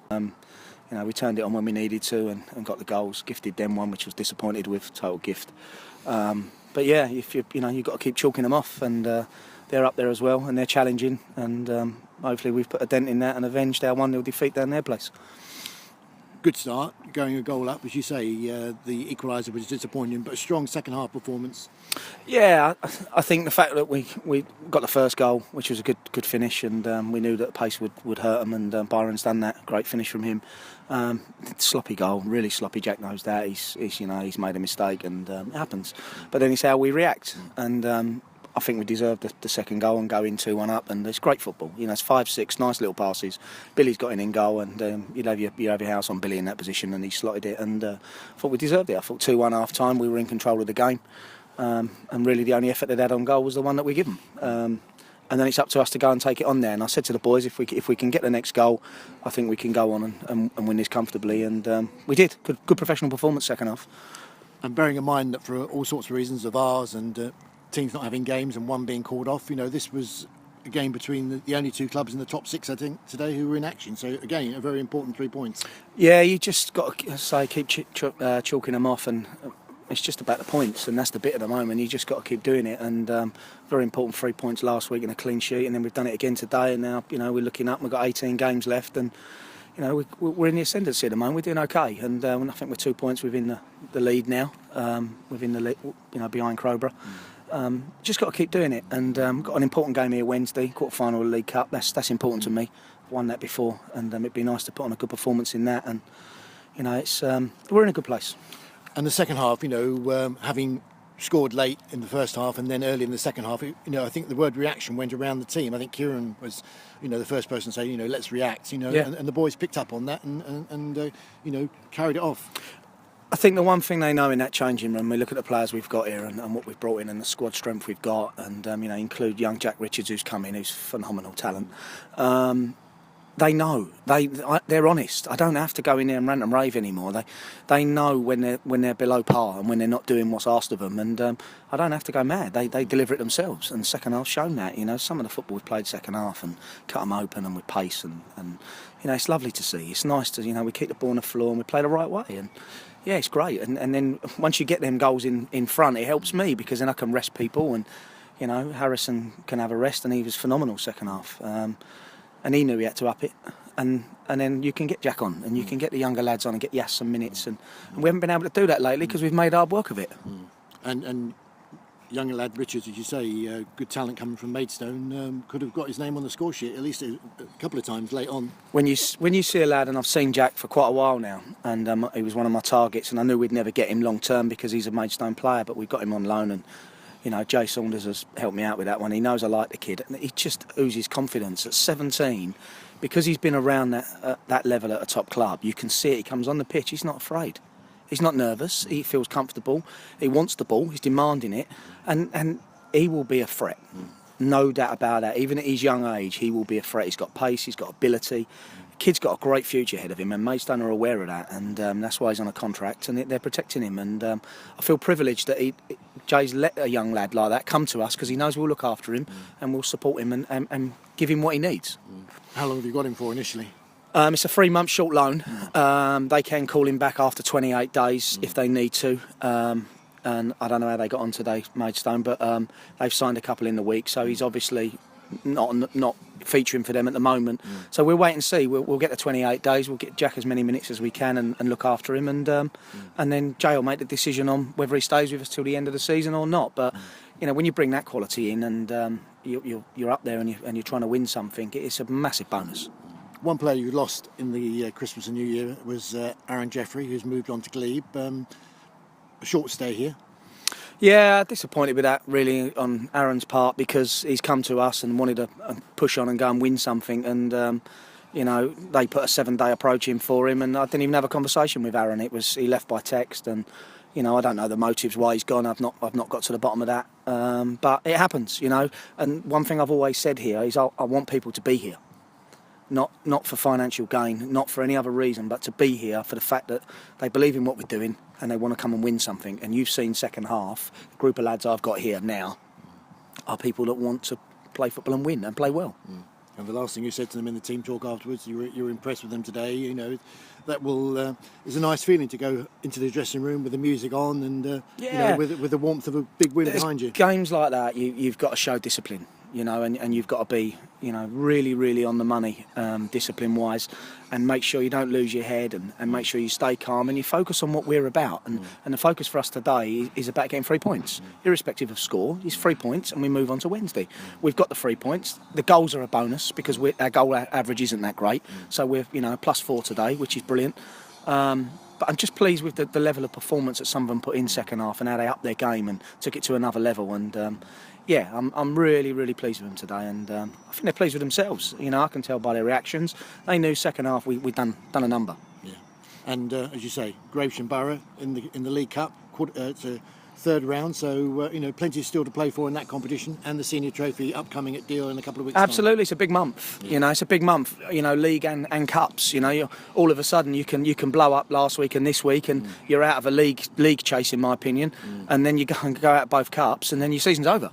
We turned it on when we needed to and got the goals. Gifted them one, which was disappointed with, total gift. But yeah, if you've got to keep chalking them off, and they're up there as well, and they're challenging, and hopefully we've put a dent in that and avenged our 1-0 defeat down their place. Good start, going a goal up, as you say. The equaliser was disappointing, but a strong second half performance. Yeah, I think the fact that we got the first goal, which was a good finish, and we knew that the pace would hurt them, and Byron's done that. Great finish from him. Sloppy goal, really sloppy. Jack knows that. He's made a mistake, and it happens. But then it's how we react, and I think we deserved the second goal and go in 2-1 up, and it's great football. It's 5-6 nice little passes. Billy's got in goal, and you'd have your house on Billy in that position, and he slotted it, and I thought we deserved it. I thought 2-1 half time, we were in control of the game, and really the only effort they'd had on goal was the one that we give them. And then it's up to us to go and take it on there. And I said to the boys, if we can get the next goal, I think we can go on and win this comfortably. And we did. Good professional performance second half. And bearing in mind that for all sorts of reasons of ours and teams not having games and one being called off, this was a game between the only two clubs in the top 6, I think, today who were in action. So again, a very important 3 points. Yeah, you just got to keep chalking them off, and it's just about the points, and that's the bit at the moment. You just got to keep doing it, and very important 3 points last week and a clean sheet, and then we've done it again today, and now we're looking up. We've got 18 games left, and we're in the ascendancy at the moment. We're doing okay, and I think we're 2 points within the lead now, within the lead, behind Crowborough. Just got to keep doing it, and got an important game here Wednesday, quarter-final of the League Cup. That's important to me. I've won that before, and it'd be nice to put on a good performance in that, and it's we're in a good place. And the second half, having scored late in the first half and then early in the second half, I think the word reaction went around the team. I think Kieran was, the first person to say, let's react, yeah. and the boys picked up on that and carried it off. I think the one thing they know in that changing room, we look at the players we've got here and what we've brought in and the squad strength we've got, and include young Jack Richards who's come in, who's phenomenal talent. They know, they're honest. I don't have to go in there and rant and rave anymore. They know when they're below par and when they're not doing what's asked of them, and I don't have to go mad. They deliver it themselves, and second half shown that. Some of the football we've played second half and cut them open and with pace, and it's lovely to see. It's nice to we keep the ball on the floor and we play the right way, and yeah, it's great. And then once you get them goals in front, it helps me because then I can rest people, and Harrison can have a rest, and he was phenomenal second half. And he knew he had to up it, and then you can get Jack on, and you can get the younger lads on and get Yas some minutes, and we haven't been able to do that lately because we've made hard work of it. And younger lad Richards, as you say, good talent coming from Maidstone, could have got his name on the score sheet at least a couple of times late on. When you see a lad, and I've seen Jack for quite a while now, and he was one of my targets, and I knew we'd never get him long term because he's a Maidstone player, but we got him on loan, and Jay Saunders has helped me out with that one. He knows I like the kid, and he just oozes confidence at 17 because he's been around that level at a top club. You can see it. He comes on the pitch, he's not afraid, he's not nervous, he feels comfortable, he wants the ball, he's demanding it, and he will be a threat, no doubt about that. Even at his young age, he will be a threat. He's got pace, he's got ability. The kid's got a great future ahead of him, and Maidstone are aware of that, and that's why he's on a contract, and they're protecting him, and I feel privileged that Jay's let a young lad like that come to us because he knows we'll look after him and we'll support him and give him what he needs. How long have you got him for initially? It's a 3-month short loan. They can call him back after 28 days if they need to. And I don't know how they got on today, Maidstone, but they've signed a couple in the week, so he's obviously not featuring for them at the moment. So we'll wait and see. We'll get the 28 days. We'll get Jack as many minutes as we can and look after him, and then Jay will make the decision on whether he stays with us till the end of the season or not. But when you bring that quality in and you're up there and you're trying to win something, it's a massive bonus. One player you lost in the Christmas and New Year was Aaron Jeffrey, who's moved on to Glebe. A short stay here. Yeah, disappointed with that really on Aaron's part because he's come to us and wanted to push on and go and win something, and they put a 7-day approach in for him, and I didn't even have a conversation with Aaron. He left by text, and I don't know the motives why he's gone. I've not got to the bottom of that, but it happens, And one thing I've always said here is I want people to be here. Not for financial gain, not for any other reason, but to be here for the fact that they believe in what we're doing and they want to come and win something. And you've seen second half, the group of lads I've got here now are people that want to play football and win and play well. And the last thing you said to them in the team talk afterwards, you were impressed with them today. You know, that will is a nice feeling to go into the dressing room with the music on and you know, with the warmth of a big win behind you. Games like that, you've got to show discipline, you know, and you've got to be, you know, really, really on the money, discipline-wise, and make sure you don't lose your head and make sure you stay calm and you focus on what we're about. And the focus for us today is about getting 3 points, irrespective of score. It's 3 points, and we move on to Wednesday. We've got the 3 points. The goals are a bonus because our goal average isn't that great, so we're, you know, +4 today, which is brilliant. But I'm just pleased with the level of performance that some of them put in second half and how they upped their game and took it to another level. And yeah, I'm really, really pleased with them today, and I think they're pleased with themselves. You know, I can tell by their reactions. They knew second half we'd done a number. Yeah, and as you say, Gravesham Borough in the League Cup, it's a third round, so you know, plenty still to play for in that competition, and the senior trophy upcoming at Deal in a couple of weeks. Absolutely, it's a big month. Yeah. You know, it's a big month. You know, league and cups. You know, all of a sudden you can blow up last week and this week, and you're out of a league chase, in my opinion, and then you go out both cups, and then your season's over.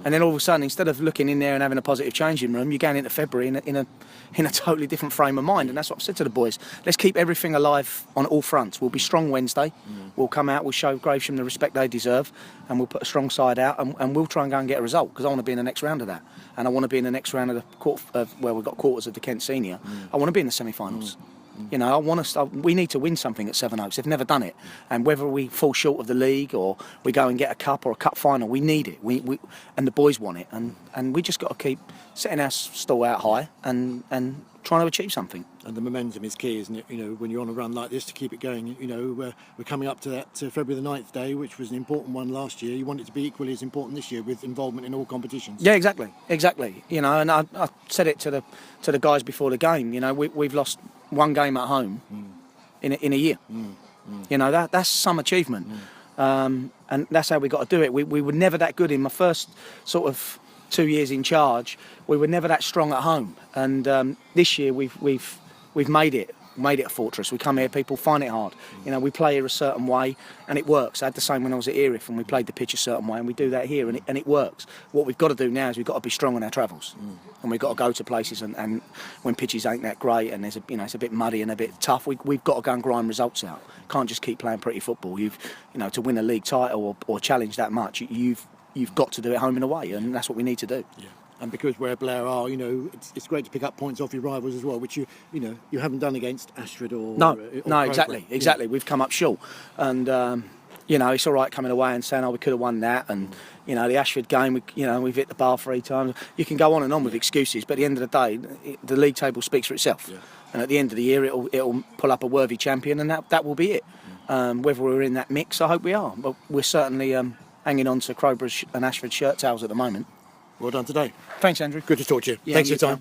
And then all of a sudden, instead of looking in there and having a positive changing room, you're going into February in a totally different frame of mind. And that's what I've said to the boys. Let's keep everything alive on all fronts. We'll be strong Wednesday. We'll come out, we'll show Gravesham the respect they deserve, and we'll put a strong side out, and we'll try and go and get a result, because I want to be in the next round of that. And I want to be in the next round of where we've got quarters of the Kent Senior. I want to be in the semi-finals. You know, we need to win something at Sevenoaks. They've never done it, and whether we fall short of the league or we go and get a cup or a cup final, we need it. We and the boys want it, and we just got to keep setting our stall out high and trying to achieve something. And the momentum is key, isn't it? You know, when you're on a run like this, to keep it going. You know, we're coming up to that February the 9th day, which was an important one last year. You want it to be equally as important this year, with involvement in all competitions. Yeah, exactly. You know, and I said it to the guys before the game. You know, we've lost one game at home in a year. You know, that's some achievement, and that's how we got to do it. We were never that good in my first sort of 2 years in charge. We were never that strong at home, and this year we've made it a fortress. We come here, people find it hard. You know, we play here a certain way, and it works. I had the same when I was at Erith, and we played the pitch a certain way, and we do that here, and it works. What we've got to do now is we've got to be strong on our travels, and we've got to go to places, and when pitches ain't that great, and it's a bit muddy and a bit tough, we've got to go and grind results out. Can't just keep playing pretty football. To win a league title or challenge that much, you've got to do it home and away, and that's what we need to do. Yeah. And because where Blair are, you know, it's great to pick up points off your rivals as well, which you haven't done against Ashford or no, or exactly. Yeah. We've come up short, and you know, it's all right coming away and saying, oh, we could have won that, and you know, the Ashford game, we've hit the bar 3 times. You can go on and on with excuses, but at the end of the day, the league table speaks for itself. Yeah. And at the end of the year, it'll pull up a worthy champion, and that will be it. Whether we're in that mix, I hope we are, but we're certainly hanging on to Crowborough's and Ashford's shirt tails at the moment. Well done today. Thanks, Andrew. Good to talk to you. Yeah, Thanks for your time.